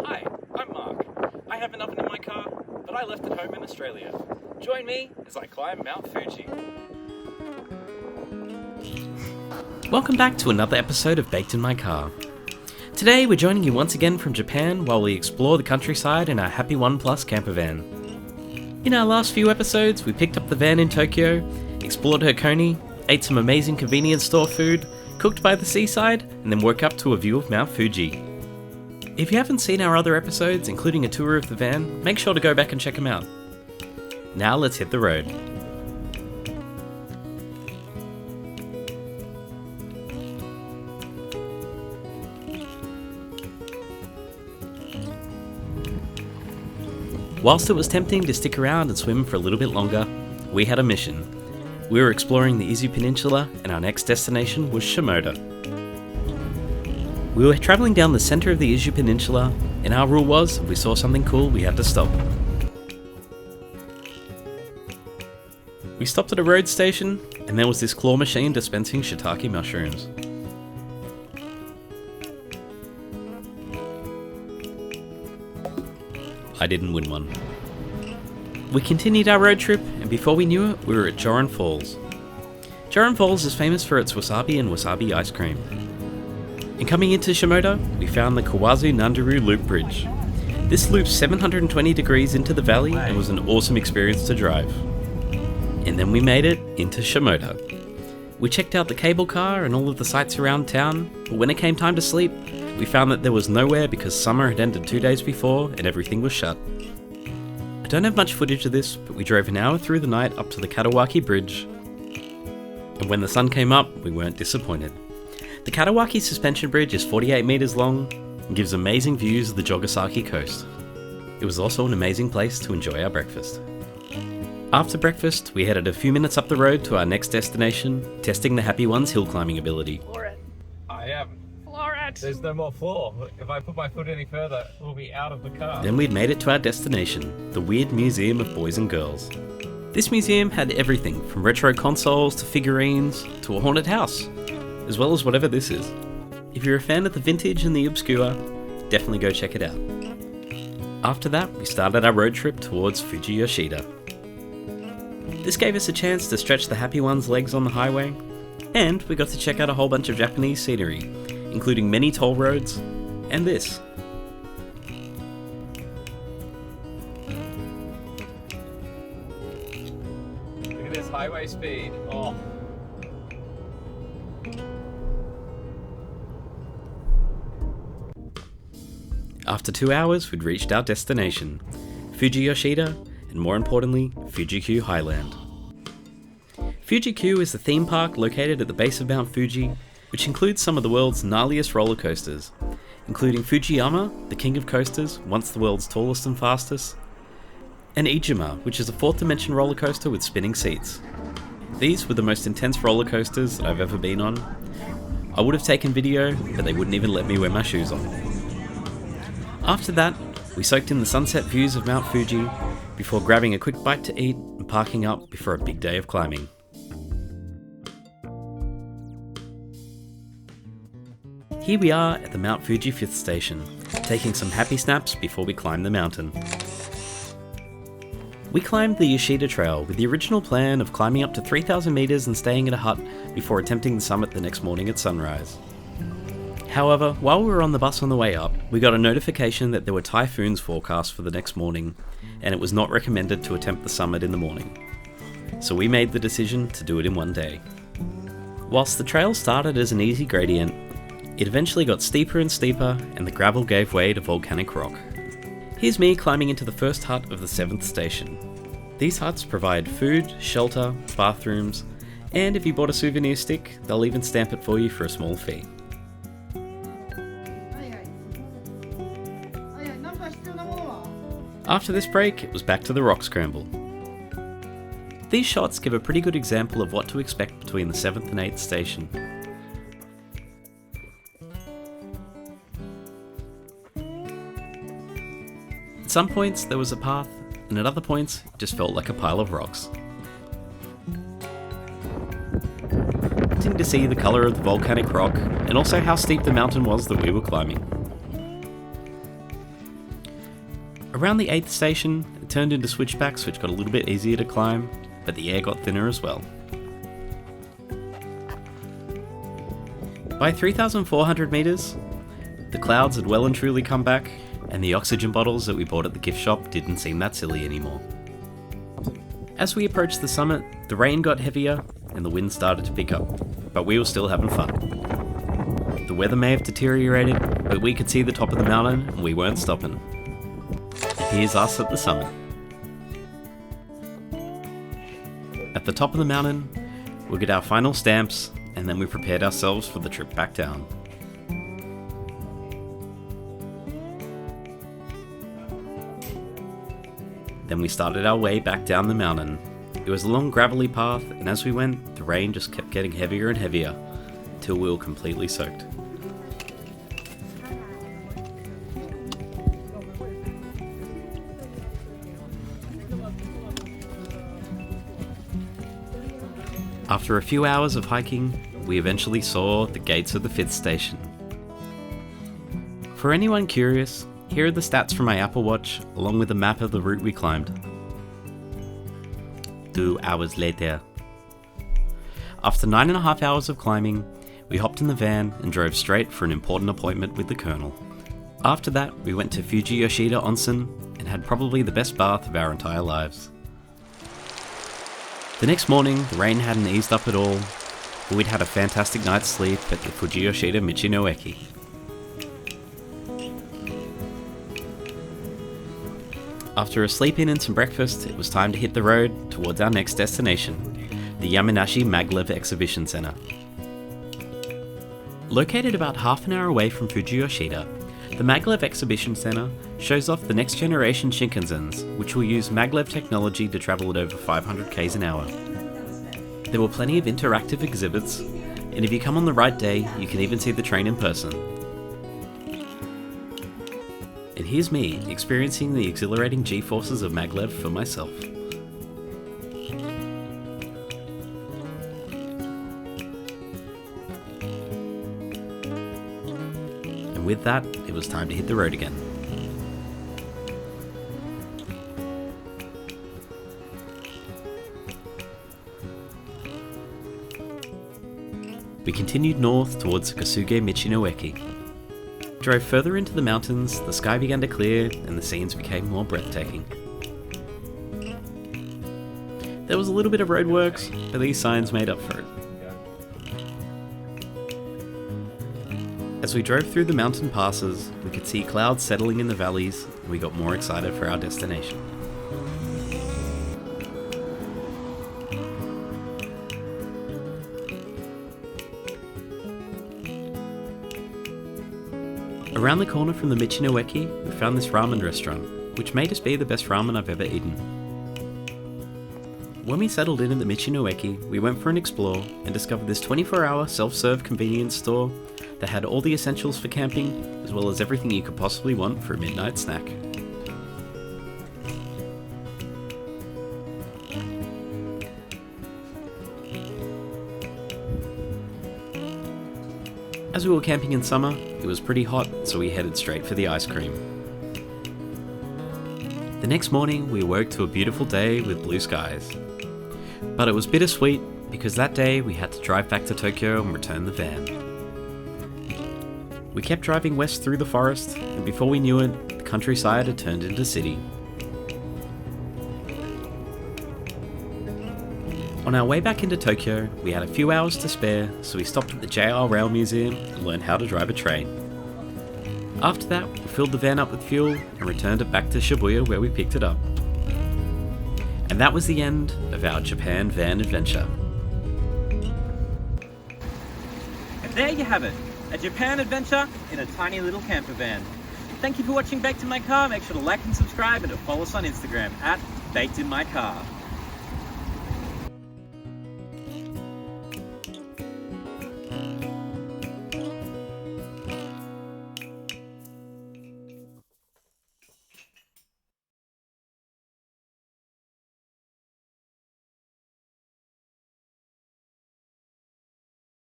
Hi, I'm Mark. I have an oven in my car, but I left it home in Australia. Join me as I climb Mount Fuji. Welcome back to another episode of Baked in My Car. Today we're joining you once again from Japan while we explore the countryside in our Happy One Plus camper van. In our last few episodes, we picked up the van in Tokyo, explored her koni, ate some amazing convenience store food, cooked by the seaside, and then woke up to a view of Mount Fuji. If you haven't seen our other episodes, including a tour of the van, make sure to go back and check them out. Now let's hit the road. Whilst it was tempting to stick around and swim for a little bit longer, we had a mission. We were exploring the Izu Peninsula and our next destination was Shimoda. We were travelling down the centre of the Izu Peninsula and our rule was, if we saw something cool, we had to stop. We stopped at a road station and there was this claw machine dispensing shiitake mushrooms. I didn't win one. We continued our road trip, and before we knew it, we were at Joran Falls. Joran Falls is famous for its wasabi and wasabi ice cream. And coming into Shimoda, we found the Kawazu Nanduru Loop Bridge. This loops 720 degrees into the valley and was an awesome experience to drive. And then we made it into Shimoda. We checked out the cable car and all of the sights around town, but when it came time to sleep, we found that there was nowhere because summer had ended 2 days before and everything was shut. I don't have much footage of this, but we drove an hour through the night up to the Katawaki Bridge. And when the sun came up, we weren't disappointed. The Katawaki Suspension Bridge is 48 metres long and gives amazing views of the Jogasaki coast. It was also an amazing place to enjoy our breakfast. After breakfast, we headed a few minutes up the road to our next destination, testing the Happy One's hill climbing ability. I am. Floor it! There's no more floor. If I put my foot any further, we'll be out of the car. Then we'd made it to our destination, the Weird Museum of Boys and Girls. This museum had everything from retro consoles to figurines to a haunted house, as well as whatever this is. If you're a fan of the vintage and the obscure, definitely go check it out. After that, we started our road trip towards Fuji Yoshida. This gave us a chance to stretch the Happy One's legs on the highway, and we got to check out a whole bunch of Japanese scenery, including many toll roads, and this. Look at this highway speed. Oh. After 2 hours, we'd reached our destination, Fuji Yoshida, and more importantly, Fuji-Q Highland. Fuji-Q is the theme park located at the base of Mount Fuji, which includes some of the world's gnarliest roller coasters, including Fujiyama, the king of coasters, once the world's tallest and fastest, and Ijima, which is a fourth dimension roller coaster with spinning seats. These were the most intense roller coasters that I've ever been on. I would have taken video, but they wouldn't even let me wear my shoes on. After that, we soaked in the sunset views of Mount Fuji before grabbing a quick bite to eat and parking up before a big day of climbing. Here we are at the Mount Fuji 5th station, taking some happy snaps before we climb the mountain. We climbed the Yoshida Trail with the original plan of climbing up to 3,000 meters and staying at a hut before attempting the summit the next morning at sunrise. However, while we were on the bus on the way up, we got a notification that there were typhoons forecast for the next morning, and it was not recommended to attempt the summit in the morning. So we made the decision to do it in one day. Whilst the trail started as an easy gradient, it eventually got steeper and steeper, and the gravel gave way to volcanic rock. Here's me climbing into the first hut of the 7th station. These huts provide food, shelter, bathrooms, and if you bought a souvenir stick, they'll even stamp it for you for a small fee. After this break, it was back to the rock scramble. These shots give a pretty good example of what to expect between the 7th and 8th station. At some points there was a path, and at other points it just felt like a pile of rocks. Getting to see the colour of the volcanic rock, and also how steep the mountain was that we were climbing. Around the 8th station, it turned into switchbacks which got a little bit easier to climb, but the air got thinner as well. By 3,400 metres, the clouds had well and truly come back, and the oxygen bottles that we bought at the gift shop didn't seem that silly anymore. As we approached the summit, the rain got heavier and the wind started to pick up, but we were still having fun. The weather may have deteriorated, but we could see the top of the mountain and we weren't stopping. Here's us at the summit. At the top of the mountain, we'll get our final stamps, and then we prepared ourselves for the trip back down. Then we started our way back down the mountain. It was a long gravelly path, and as we went, the rain just kept getting heavier and heavier, till we were completely soaked. After a few hours of hiking, we eventually saw the gates of the 5th station. For anyone curious, here are the stats from my Apple Watch, along with a map of the route we climbed. 2 hours later. After 9.5 hours of climbing, we hopped in the van and drove straight for an important appointment with the Colonel. After that, we went to Fuji Yoshida Onsen and had probably the best bath of our entire lives. The next morning, the rain hadn't eased up at all, but we'd had a fantastic night's sleep at the Fuji Yoshida Michi-no-eki. After a sleep in and some breakfast, it was time to hit the road towards our next destination, the Yamanashi Maglev Exhibition Center. Located about half an hour away from Fuji Yoshida, the Maglev Exhibition Center shows off the next generation Shinkansens, which will use Maglev technology to travel at over 500 km an hour. There were plenty of interactive exhibits, and if you come on the right day, you can even see the train in person. And here's me experiencing the exhilarating G-forces of Maglev for myself. And with that, it was time to hit the road again. We continued north towards Kasuge Michi-no-eki. Drove further into the mountains, the sky began to clear and the scenes became more breathtaking. There was a little bit of roadworks, but these signs made up for it. As we drove through the mountain passes, we could see clouds settling in the valleys, and we got more excited for our destination. Around the corner from the Michi-no-eki, we found this ramen restaurant, which may just be the best ramen I've ever eaten. When we settled in at the Michi-no-eki, we went for an explore and discovered this 24-hour self-serve convenience store that had all the essentials for camping, as well as everything you could possibly want for a midnight snack. As we were camping in summer, it was pretty hot, so we headed straight for the ice cream. The next morning, we awoke to a beautiful day with blue skies. But it was bittersweet, because that day we had to drive back to Tokyo and return the van. We kept driving west through the forest, and before we knew it, the countryside had turned into city. On our way back into Tokyo, we had a few hours to spare, so we stopped at the JR Rail Museum and learned how to drive a train. After that, we filled the van up with fuel and returned it back to Shibuya where we picked it up. And that was the end of our Japan van adventure. And there you have it, a Japan adventure in a tiny little camper van. Thank you for watching Baked in My Car. Make sure to like and subscribe and to follow us on Instagram at bakedinmycar.